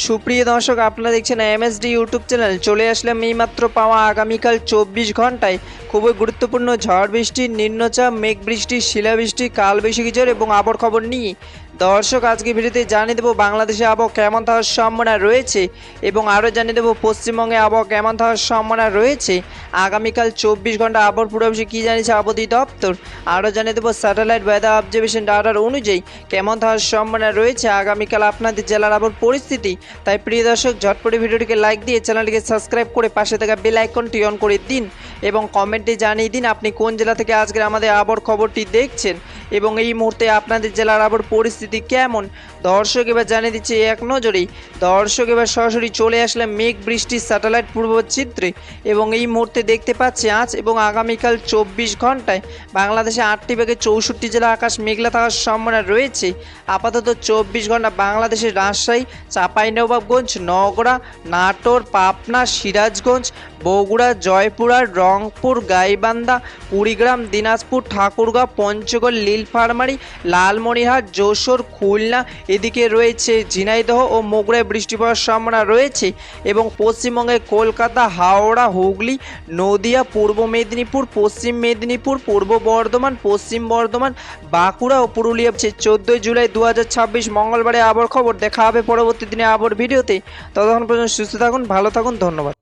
সুপ্রিয় দর্শক, আপনারা দেখছেন এমএসডি ইউটিউব চ্যানেল। চলে আসলাম এইমাত্র পাওয়া আগামীকাল 24 ঘন্টায় খুবই গুরুত্বপূর্ণ ঝড় বৃষ্টি, নিম্নচাপ, মেঘ বৃষ্টি, শিলাবৃষ্টি, কালবৈশাখী ঝড় এবং আবহাওয়ার খবর নিয়ে দর্শক আজকে ভিডিওতে জানিয়ে দেবো বাংলাদেশে আবহাওয়া কেমন থাকার সম্ভাবনা রয়েছে এবং আরও জানিয়ে দেবো পশ্চিমবঙ্গে আবহাওয়া কেমন থাকার সম্ভাবনা রয়েছে। আগামীকাল 24 ঘন্টা আবহাওয়ার পূর্বাভাসে কী জানিয়েছে আবহাওয়া দপ্তর, আরও জানিয়ে দেবো স্যাটেলাইট ওয়েদার অবজারভেশন ডাটার অনুযায়ী কেমন থাকার সম্ভাবনা রয়েছে আগামীকাল আপনাদের জেলার আবহাওয়ার পরিস্থিতি। তাই প্রিয় দর্শক, ঝটপটে ভিডিওটিকে লাইক দিয়ে চ্যানেলটিকে সাবস্ক্রাইব করে পাশে থাকা বেল আইকনটি অন করে দিন এবং কমেন্টে জানিয়ে দিন আপনি কোন জেলা থেকে আজকের আমাদের আবহাওয়ার খবরটি দেখছেন এবং এই মুহূর্তে আপনাদের জেলার আবহাওয়ার পরিস্থিতি কেমন। দর্শক এবার জানিয়ে দিচ্ছে এক নজরেই। দর্শক এবার সরাসরি চলে আসলাম মেঘ বৃষ্টির স্যাটেলাইট পূর্বচিত্রে এবং এই মুহূর্তে দেখতে পাচ্ছি আজ এবং আগামীকাল 24 ঘন্টায় বাংলাদেশে 8টি থেকে 64 জেলা আকাশ মেঘলা থাকার সম্ভাবনা রয়েছে। আপাতত 24 ঘন্টা বাংলাদেশের রাজশাহী, চাঁপাইনবাবগঞ্জ, নওগাঁ, নাটোর, পাবনা, সিরাজগঞ্জ, বগুড়া, জয়পুরহাট, রংপুর, গাইবান্ধা, কুড়িগ্রাম, দিনাজপুর, ঠাকুরগাঁও, পঞ্চগড়, নীলফামারী, লালমনিরহাট, যশোর, খুলনা, এদিকে রয়েছে ঝিনাইদহ ও বগুড়ায় বৃষ্টি পড়ার সম্ভাবনা রয়েছে এবং পশ্চিমবঙ্গে কলকাতা, হাওড়া, হুগলি, নদিয়া, পূর্ব মেদিনীপুর, পশ্চিম মেদিনীপুর, পূর্ব বর্ধমান, পশ্চিম বর্ধমান, বাঁকুড়া ও পুরুলিয়া। 14 জুলাই 2026 মঙ্গলবারে আবহাওয়ার খবর। দেখা হবে পরবর্তী দিনে আবহাওয়ার ভিডিওতে। ততক্ষণ পর্যন্ত সুস্থ থাকুন, ভালো থাকুন, ধন্যবাদ।